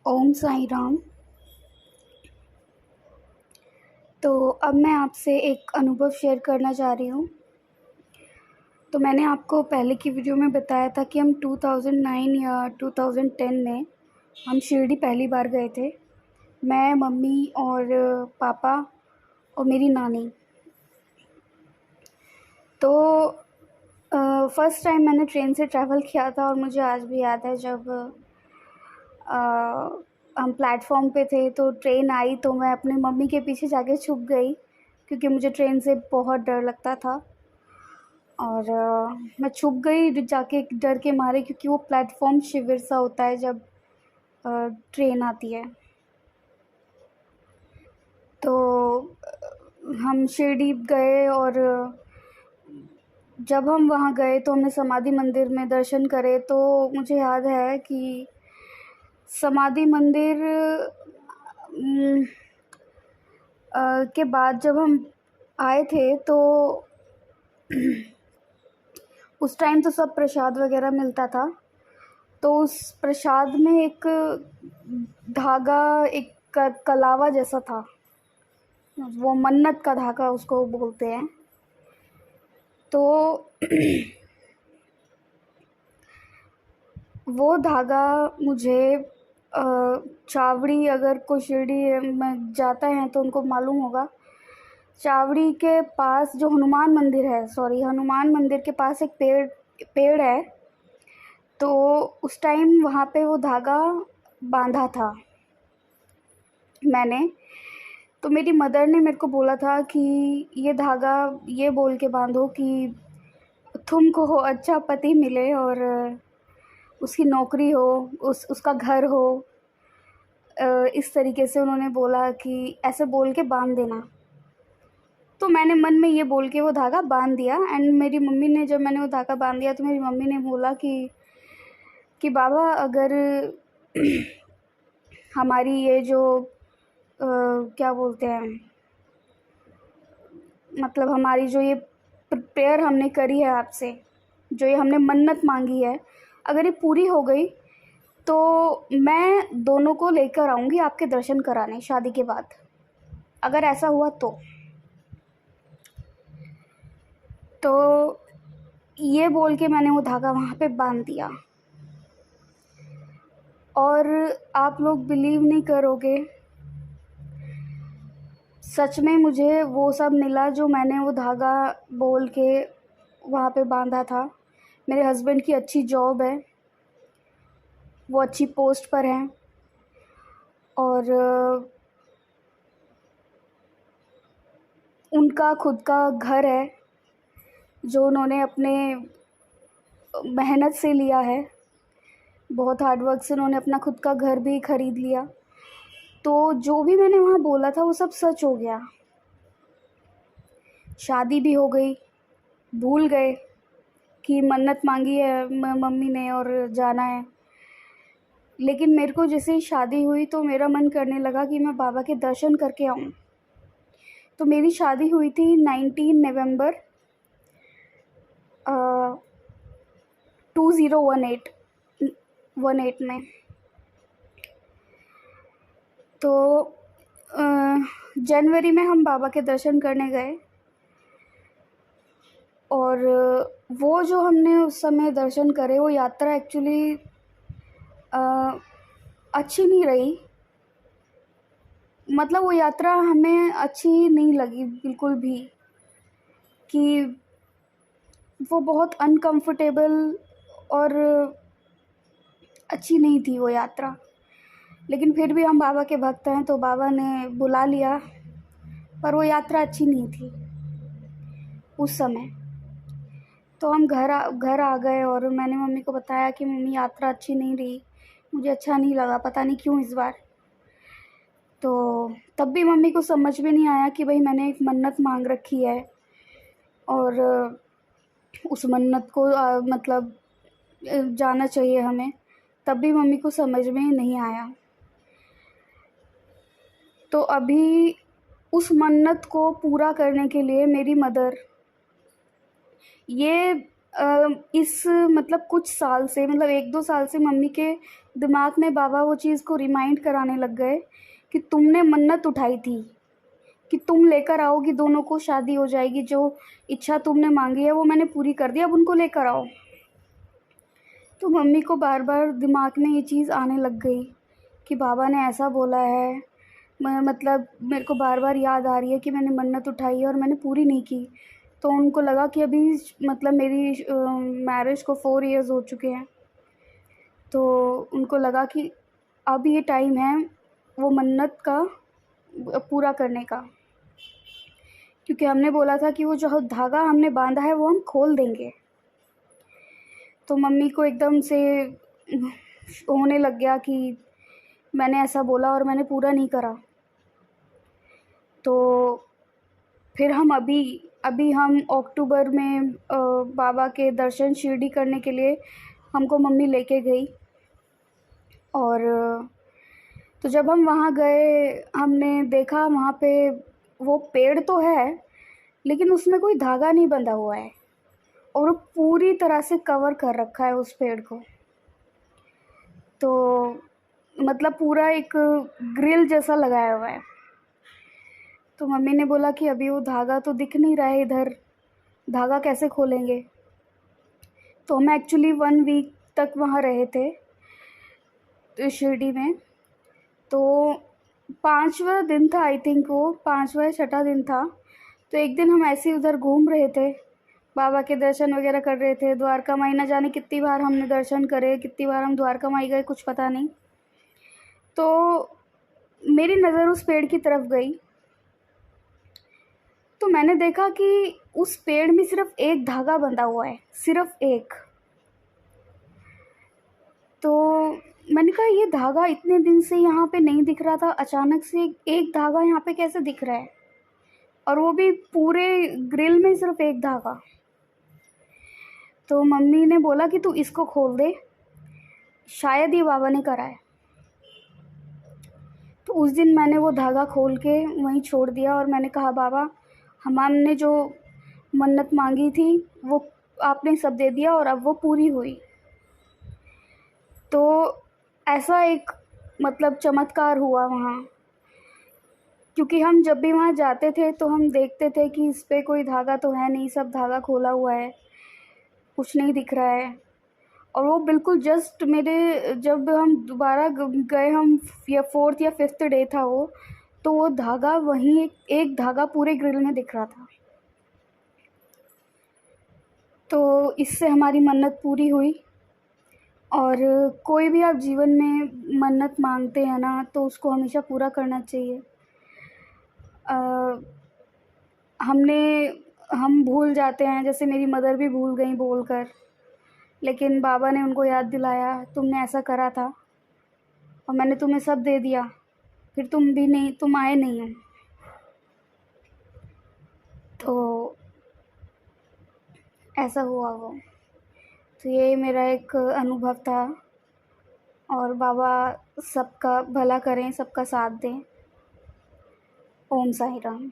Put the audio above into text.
ओम साई राम। तो अब मैं आपसे एक अनुभव शेयर करना चाह रही हूँ। तो मैंने आपको पहले की वीडियो में बताया था कि हम 2009 या 2010 में हम शिरडी पहली बार गए थे। मैं, मम्मी और पापा और मेरी नानी। तो फ़र्स्ट टाइम मैंने ट्रेन से ट्रैवल किया था और मुझे आज भी याद है जब अ, हम प्लेटफॉर्म पे थे तो ट्रेन आई तो मैं अपनी मम्मी के पीछे जाके छुप गई क्योंकि मुझे ट्रेन से बहुत डर लगता था। और मैं छुप गई जाके डर के मारे क्योंकि वो प्लेटफॉर्म शिविर सा होता है जब ट्रेन आती है। तो हम शिरडी गए और जब हम वहाँ गए तो हमने समाधि मंदिर में दर्शन करे। तो मुझे याद है कि समाधि मंदिर के बाद जब हम आए थे तो उस टाइम तो सब प्रसाद वगैरह मिलता था। तो उस प्रसाद में एक धागा, एक कलावा जैसा था, वो मन्नत का धागा उसको बोलते हैं। तो वो धागा मुझे चावड़ी, अगर कोई शिरडी में जाता है तो उनको मालूम होगा, चावड़ी के पास जो हनुमान मंदिर है, हनुमान मंदिर के पास एक पेड़ है। तो उस टाइम वहाँ पे वो धागा बांधा था मैंने। तो मेरी मदर ने मेरे को बोला था कि ये धागा ये बोल के बांधो कि तुमको अच्छा पति मिले और उसकी नौकरी हो, उसका घर हो। इस तरीके से उन्होंने बोला कि ऐसे बोल के बांध देना। तो मैंने मन में ये बोल के वो धागा बांध दिया। एंड मेरी मम्मी ने, जब मैंने वो धागा बांध दिया तो मेरी मम्मी ने बोला कि बाबा, अगर हमारी ये जो क्या बोलते हैं, मतलब हमारी जो ये प्रेयर हमने करी है आपसे, जो ये हमने मन्नत मांगी है, अगर ये पूरी हो गई तो मैं दोनों को लेकर आऊँगी आपके दर्शन कराने शादी के बाद, अगर ऐसा हुआ तो ये बोल के मैंने वो धागा वहाँ पे बांध दिया। और आप लोग बिलीव नहीं करोगे, सच में मुझे वो सब मिला जो मैंने वो धागा बोल के वहाँ पे बांधा था। मेरे हस्बैंड की अच्छी जॉब है, वो अच्छी पोस्ट पर हैं और उनका खुद का घर है जो उन्होंने अपने मेहनत से लिया है। बहुत हार्ड वर्क से उन्होंने अपना खुद का घर भी ख़रीद लिया। तो जो भी मैंने वहाँ बोला था वो सब सच हो गया। शादी भी हो गई, भूल गए कि मन्नत मांगी है मम्मी ने और जाना है। लेकिन मेरे को जैसे ही शादी हुई तो मेरा मन करने लगा कि मैं बाबा के दर्शन करके आऊँ। तो मेरी शादी हुई थी 19 नवंबर 2018 में। तो जनवरी में हम बाबा के दर्शन करने गए और वो जो हमने उस समय दर्शन करे, वो यात्रा एक्चुअली अच्छी नहीं रही। मतलब वो यात्रा हमें अच्छी नहीं लगी बिल्कुल भी, कि वो बहुत अनकंफर्टेबल और अच्छी नहीं थी वो यात्रा। लेकिन फिर भी हम बाबा के भक्त हैं तो बाबा ने बुला लिया, पर वो यात्रा अच्छी नहीं थी उस समय। तो हम घर आ गए और मैंने मम्मी को बताया कि मम्मी, यात्रा अच्छी नहीं रही, मुझे अच्छा नहीं लगा, पता नहीं क्यों इस बार। तो तब भी मम्मी को समझ में नहीं आया कि भाई मैंने एक मन्नत मांग रखी है और उस मन्नत को मतलब जाना चाहिए हमें। तब भी मम्मी को समझ में नहीं आया। तो अभी उस मन्नत को पूरा करने के लिए मेरी मदर ये इस मतलब कुछ साल से, मतलब 1-2 साल से मम्मी के दिमाग में बाबा वो चीज़ को रिमाइंड कराने लग गए कि तुमने मन्नत उठाई थी कि तुम लेकर आओगी, दोनों को शादी हो जाएगी, जो इच्छा तुमने मांगी है वो मैंने पूरी कर दी, अब उनको लेकर आओ। तो मम्मी को बार बार दिमाग में ये चीज़ आने लग गई कि बाबा ने ऐसा बोला है। मतलब मेरे को बार बार याद आ रही है कि मैंने मन्नत उठाई है और मैंने पूरी नहीं की। तो उनको लगा कि अभी मतलब मेरी मैरिज को 4 इयर्स हो चुके हैं, तो उनको लगा कि अब ये टाइम है वो मन्नत का पूरा करने का, क्योंकि हमने बोला था कि वो जो धागा हमने बांधा है वो हम खोल देंगे। तो मम्मी को एकदम से होने लग गया कि मैंने ऐसा बोला और मैंने पूरा नहीं करा। तो फिर हम अभी हम अक्टूबर में बाबा के दर्शन शिरडी करने के लिए हमको मम्मी लेके गई। और तो जब हम वहाँ गए हमने देखा वहाँ पे वो पेड़ तो है लेकिन उसमें कोई धागा नहीं बंधा हुआ है और वो पूरी तरह से कवर कर रखा है उस पेड़ को। तो मतलब पूरा एक ग्रिल जैसा लगाया हुआ है। तो मम्मी ने बोला कि अभी वो धागा तो दिख नहीं रहा है इधर, धागा कैसे खोलेंगे। तो हम एक्चुअली 1 वीक तक वहाँ रहे थे तो शिरडी में। तो 5वां दिन था, आई थिंक वो 5वां या 6वां दिन था। तो एक दिन हम ऐसे ही उधर घूम रहे थे, बाबा के दर्शन वगैरह कर रहे थे। द्वारका माई ना जाने कितनी बार हमने दर्शन करे, कितनी बार हम द्वारका माई गए कुछ पता नहीं। तो मेरी नज़र उस पेड़ की तरफ गई तो मैंने देखा कि उस पेड़ में सिर्फ एक धागा बंधा हुआ है, सिर्फ एक। तो मैंने कहा ये धागा इतने दिन से यहाँ पे नहीं दिख रहा था, अचानक से एक धागा यहाँ पे कैसे दिख रहा है, और वो भी पूरे ग्रिल में सिर्फ एक धागा। तो मम्मी ने बोला कि तू इसको खोल दे, शायद ये बाबा ने करा है। तो उस दिन मैंने वो धागा खोल के वहीं छोड़ दिया और मैंने कहा बाबा हमने जो मन्नत मांगी थी वो आपने सब दे दिया और अब वो पूरी हुई। तो ऐसा एक मतलब चमत्कार हुआ वहाँ, क्योंकि हम जब भी वहाँ जाते थे तो हम देखते थे कि इस पर कोई धागा तो है नहीं, सब धागा खोला हुआ है, कुछ नहीं दिख रहा है। और वो बिल्कुल जस्ट मेरे जब हम दोबारा गए, हम या 4th या 5th डे था वो, तो वो धागा वहीं एक धागा पूरे ग्रिल में दिख रहा था। तो इससे हमारी मन्नत पूरी हुई। और कोई भी आप जीवन में मन्नत मांगते हैं ना तो उसको हमेशा पूरा करना चाहिए। हम भूल जाते हैं, जैसे मेरी मदर भी भूल गई बोलकर, लेकिन बाबा ने उनको याद दिलाया तुमने ऐसा करा था और मैंने तुम्हें सब दे दिया, फिर तुम आए नहीं हो। तो ऐसा हुआ वो। तो ये मेरा एक अनुभव था। और बाबा सबका भला करें, सबका साथ दें। ओम साई राम।